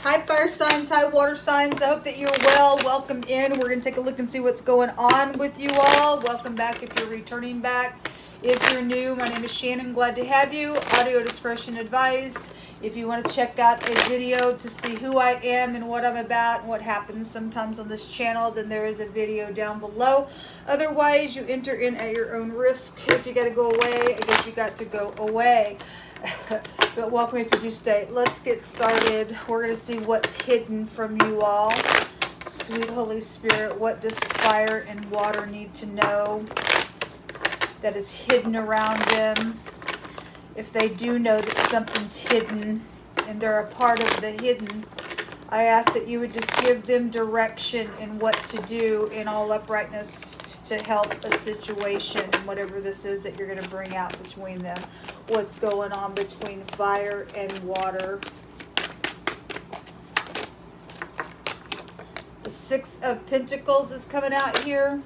Hi fire signs, hi water signs. I hope that you're well. Welcome in. We're going to take a look and see what's going on with you all. Welcome back if you're returning back. If you're new, my name is Shannon. Glad to have you. Audio discretion advised. If you want to check out a video to see who I am and what I'm about and what happens sometimes on this channel, then there is a video down below. Otherwise, you enter in at your own risk. If you got to go away, I guess you got to go away. But welcome if you do stay. Let's get started. We're going to see what's hidden from you all. Sweet Holy Spirit, what does fire and water need to know that is hidden around them? If they do know that something's hidden and they're a part of the hidden, I ask that you would just give them direction in what to do in all uprightness to help a situation, whatever this is that you're going to bring out between them. What's going on between fire and water. The Six of Pentacles is coming out here.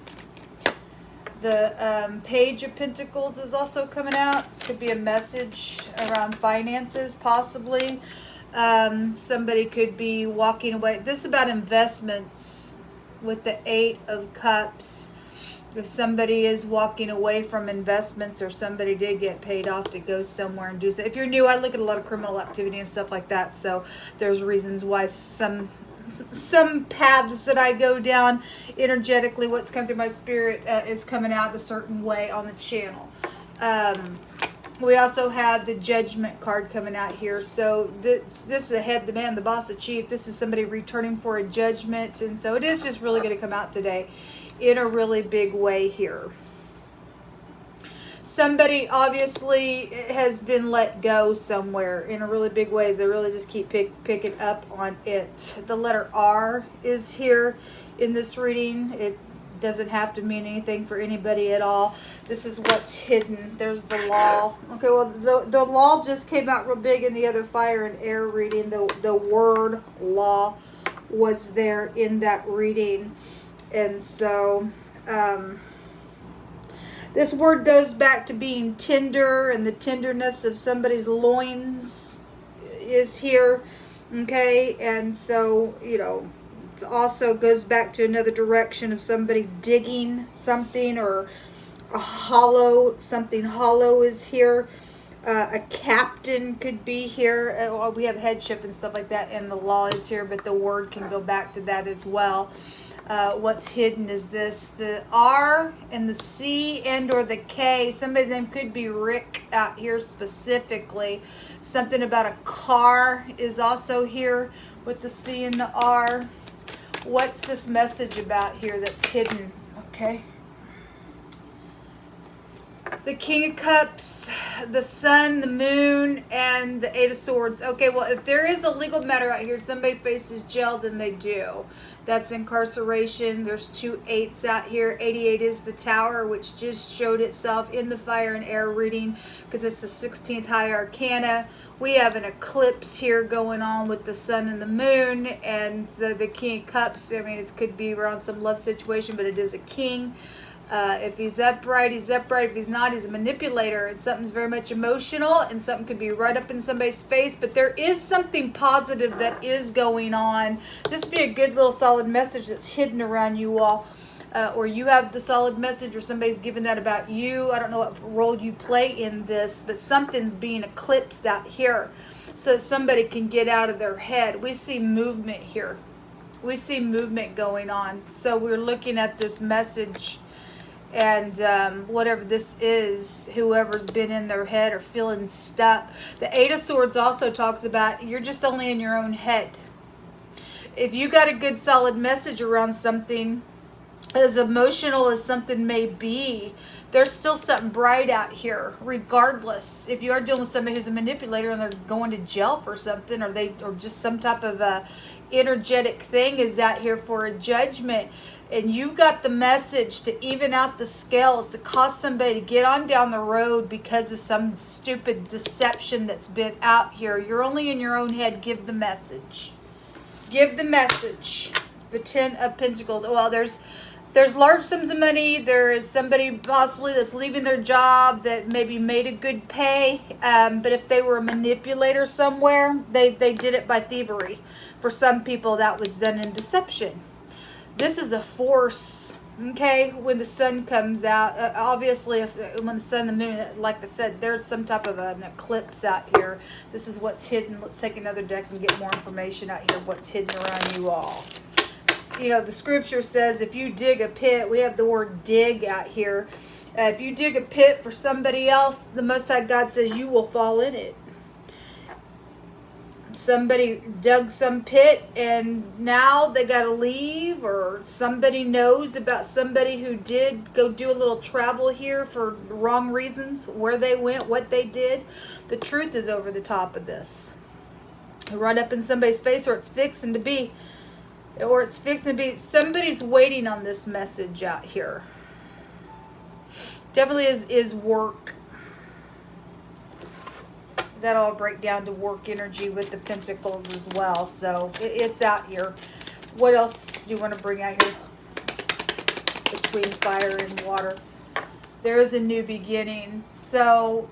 The Page of Pentacles is also coming out. This could be a message around finances, possibly. Somebody could be walking away. This is about investments with the Eight of Cups. If somebody is walking away from investments or somebody did get paid off to go somewhere and do so. If you're new, I look at a lot of criminal activity and stuff like that. So there's reasons why some paths that I go down energetically, what's come through my spirit is coming out a certain way on the channel. We also have the Judgment card coming out here. So this is the head, the man, the boss, the chief. This is somebody returning for a judgment. And so it is just really going to come out today in a really big way here. Somebody obviously has been let go somewhere in a really big way. They really just keep picking up on it. The letter R is here in this reading. It doesn't have to mean anything for anybody at all. This is what's hidden. There's the law. Okay, well, the law just came out real big in the other fire and air reading. The word law was there in that reading. And so this word goes back to being tender, and the tenderness of somebody's loins is here. Okay, and so, you know, it also goes back to another direction of somebody digging something, or a hollow, something hollow is here. A captain could be here. Well, we have headship and stuff like that, and the law is here, but the word can go back to that as well. What's hidden is this, the R and the C and or the K. Somebody's name could be Rick out here specifically. Something about a car is also here with the C and the R. What's this message about here that's hidden? Okay. The King of Cups, the Sun, the Moon, and the Eight of Swords. Okay, well, if there is a legal matter out here, somebody faces jail, then they do. That's incarceration. There's 2 8s out here. 88 is the Tower, which just showed itself in the fire and air reading because it's the 16th high arcana. We have an eclipse here going on with the Sun and the Moon, and the King of Cups. I mean, it could be around some love situation, but it is a king. If he's upright, he's upright. If he's not, he's a manipulator. And something's very much emotional, and something could be right up in somebody's face. But there is something positive that is going on. This would be a good little solid message that's hidden around you all. Or you have the solid message, or somebody's giving that about you. I don't know what role you play in this, but something's being eclipsed out here so that somebody can get out of their head. We see movement here. We see movement going on. So we're looking at this message. And whatever this is, whoever's been in their head or feeling stuck. The Eight of Swords also talks about you're just only in your own head. If you got a good solid message around something, as emotional as something may be, there's still something bright out here, regardless. If you are dealing with somebody who's a manipulator and they're going to jail for something, or just some type of a energetic thing is out here for a judgment, and you got the message to even out the scales, to cause somebody to get on down the road because of some stupid deception that's been out here. You're only in your own head. Give the message. Give the message. The 10 of Pentacles. Well, there's large sums of money. There is somebody possibly that's leaving their job that maybe made a good pay. But if they were a manipulator somewhere, they did it by thievery. For some people, that was done in deception. This is a force, okay, when the sun comes out. Obviously, when the sun and the moon, like I said, there's some type of an eclipse out here. This is what's hidden. Let's take another deck and get more information out here, what's hidden around you all. You know, the scripture says if you dig a pit, we have the word dig out here. If you dig a pit for somebody else, the Most High God says you will fall in it. Somebody dug some pit and now they got to leave, or somebody knows about somebody who did go do a little travel here for wrong reasons, where they went, what they did. The truth is over the top of this. Right up in somebody's face, or it's fixing to be. Somebody's waiting on this message out here. Definitely is work. That'll all break down to work energy with the pentacles as well. So it's out here. What else do you want to bring out here? Between fire and water. There is a new beginning. So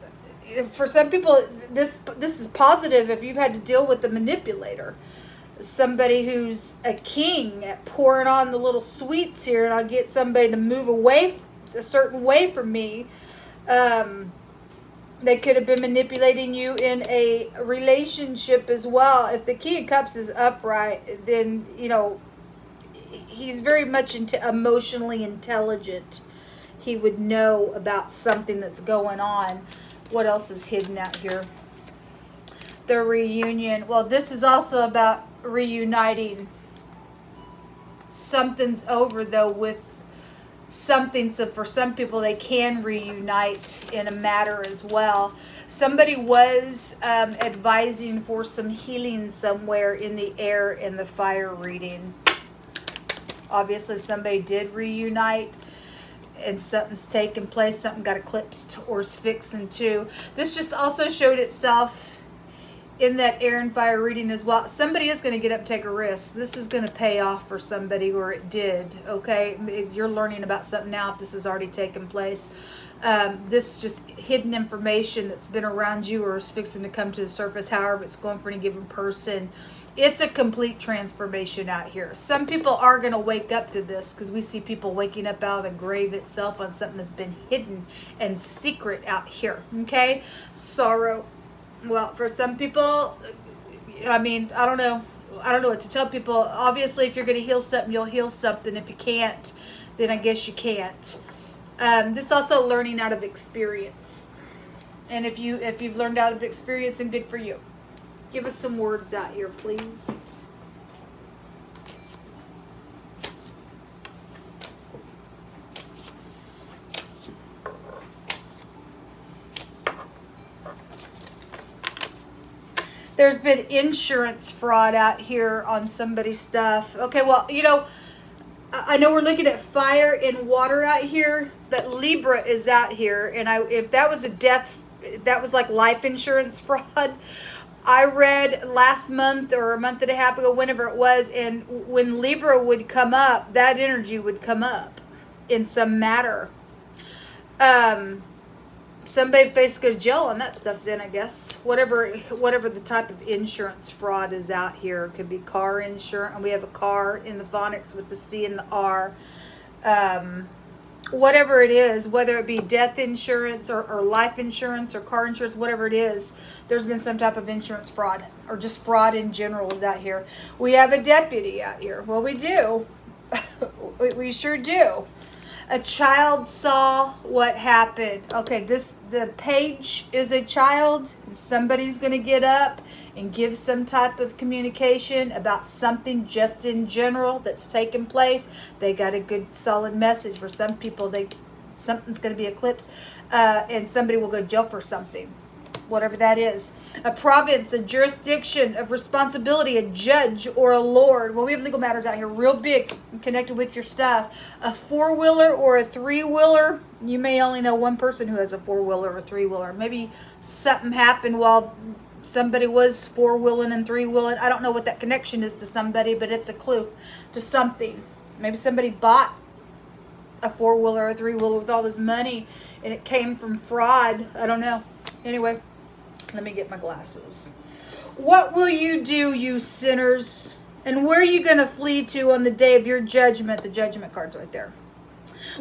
for some people, this is positive if you've had to deal with the manipulator. Somebody who's a king at pouring on the little sweets here, and I'll get somebody to move away a certain way from me. They could have been manipulating you in a relationship as well. If the King of Cups is upright, then, you know, he's very much emotionally intelligent. He would know about something that's going on. What else is hidden out here? The reunion. Well, this is also about reuniting. Something's over, though, with something. So for some people, they can reunite in a matter as well. Somebody was advising for some healing somewhere in the air in the fire reading. Obviously, somebody did reunite and something's taken place. Something got eclipsed or is fixing to. This just also showed itself in that air and fire reading as well. Somebody is going to get up and take a risk. This is going to pay off for somebody, or it did, okay? You're learning about something now if this has already taken place. This is just hidden information that's been around you or is fixing to come to the surface, however it's going for any given person. It's a complete transformation out here. Some people are going to wake up to this, because we see people waking up out of the grave itself on something that's been hidden and secret out here, okay? Sorrow. Well, for some people, I mean, I don't know what to tell people. Obviously, if you're going to heal something, you'll heal something. If you can't, then I guess you can't. This also learning out of experience. And if you've learned out of experience, then good for you. Give us some words out here, please. There's been insurance fraud out here on somebody's stuff. Okay, well, you know, I know we're looking at fire and water out here, but Libra is out here. And if that was a death, that was like life insurance fraud. I read last month or a month and a half ago, whenever it was, and when Libra would come up, that energy would come up in some matter. Somebody faced go to jail on that stuff then, I guess. Whatever the type of insurance fraud is out here. It could be car insurance. And we have a car in the phonics with the C and the R. Whatever it is, whether it be death insurance or life insurance or car insurance, whatever it is, there's been some type of insurance fraud, or just fraud in general is out here. We have a deputy out here. Well, we do. We sure do. A child saw what happened. Okay, the page is a child. Somebody's going to get up and give some type of communication about something just in general that's taken place. They got a good solid message. For some people, something's going to be eclipsed, and somebody will go to jail for something. Whatever that is. A province, a jurisdiction of responsibility, a judge or a lord. Well, we have legal matters out here real big connected with your stuff. A four-wheeler or a three-wheeler. You may only know one person who has a four-wheeler or a three-wheeler. Maybe something happened while somebody was four-wheeling and three-wheeling. I don't know what that connection is to somebody, but it's a clue to something. Maybe somebody bought a four-wheeler or a three-wheeler with all this money and it came from fraud. I don't know. Anyway. Let me get my glasses. What will you do, you sinners? And where are you going to flee to on the day of your judgment? The judgment card's right there.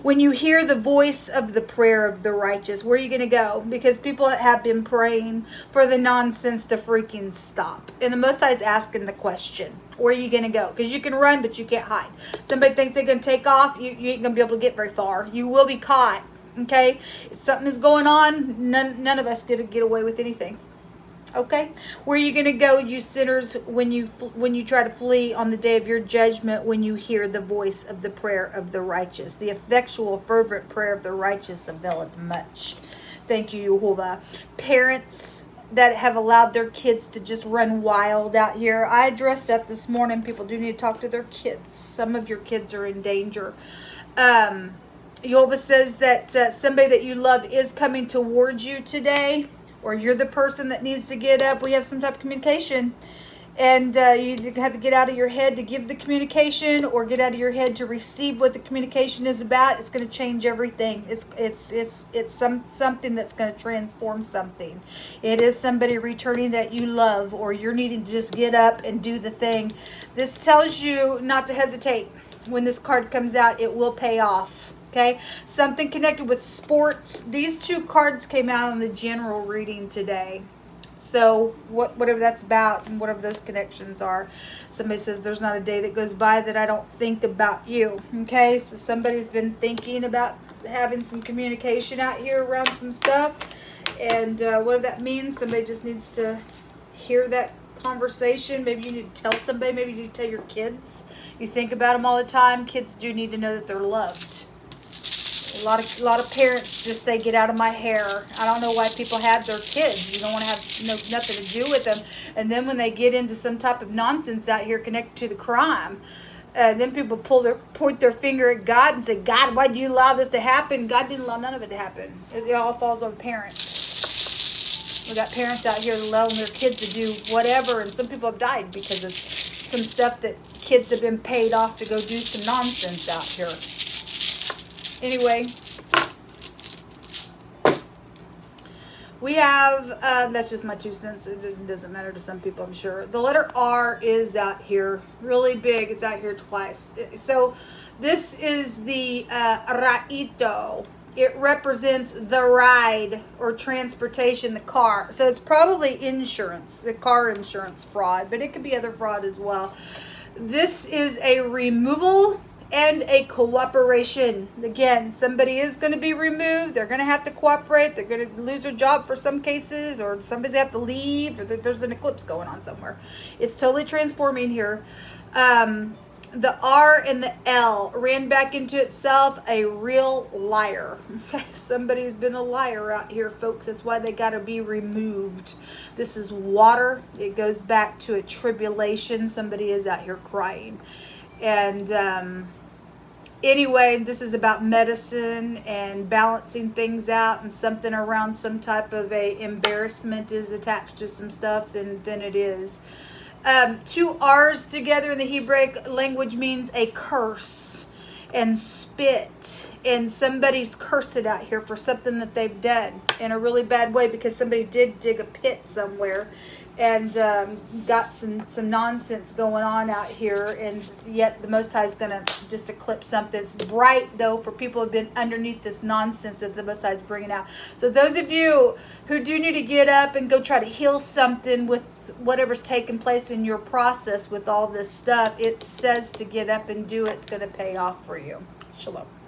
When you hear the voice of the prayer of the righteous, where are you going to go? Because people have been praying for the nonsense to freaking stop. And the Most High is asking the question, where are you going to go? Because you can run, but you can't hide. Somebody thinks they're going to take off, you ain't going to be able to get very far. You will be caught, okay? If something is going on, none of us get away with anything. Okay, where are you going to go, you sinners, when you try to flee on the day of your judgment, when you hear the voice of the prayer of the righteous? The effectual, fervent prayer of the righteous availeth much. Thank you, Jehovah. Parents that have allowed their kids to just run wild out here. I addressed that this morning. People do need to talk to their kids. Some of your kids are in danger. Jehovah says that somebody that you love is coming towards you today, or you're the person that needs to get up. We have some type of communication, and you either have to get out of your head to give the communication, or get out of your head to receive what the communication is about. It's going to change everything. It's something that's going to transform something. It is somebody returning that you love, or you're needing to just get up and do the thing. This tells you not to hesitate. When this card comes out, it will pay off. Okay, something connected with sports. These two cards came out on the general reading today. So whatever that's about and whatever those connections are. Somebody says there's not a day that goes by that I don't think about you. Okay, so somebody's been thinking about having some communication out here around some stuff. And whatever that means, somebody just needs to hear that conversation. Maybe you need to tell somebody. Maybe you need to tell your kids. You think about them all the time. Kids do need to know that they're loved. A lot of parents just say, get out of my hair. I don't know why people have their kids. You don't want to have nothing to do with them. And then when they get into some type of nonsense out here connected to the crime, then people point their finger at God and say, God, why did you allow this to happen? God didn't allow none of it to happen. It all falls on parents. We got parents out here allowing their kids to do whatever, and some people have died because of some stuff that kids have been paid off to go do some nonsense out here. Anyway, we have, that's just my 2 cents. It doesn't matter to some people, I'm sure. The letter R is out here, really big. It's out here twice. So this is the Raito. It represents the ride or transportation, the car. So it's probably insurance, the car insurance fraud, but it could be other fraud as well. This is a removal and a cooperation. Again, somebody is going to be removed. They're going to have to cooperate. They're going to lose their job for some cases, or somebody's have to leave, or there's an eclipse going on somewhere. It's totally transforming here. The R and the L ran back into itself, a real liar. Somebody's been a liar out here, folks. That's why they got to be removed. This is water. It goes back to a tribulation. Somebody is out here crying. And anyway, this is about medicine and balancing things out, and something around some type of a embarrassment is attached to some stuff, then it is. 2 R's together in the Hebraic language means a curse and spit. And somebody's cursed out here for something that they've done in a really bad way, because somebody did dig a pit somewhere and got some nonsense going on out here, and yet the Most High is going to just eclipse something. It's bright, though, for people who have been underneath this nonsense that the Most High is bringing out. So those of you who do need to get up and go try to heal something with whatever's taking place in your process with all this stuff, it says to get up and do it. It's going to pay off for you. Shalom.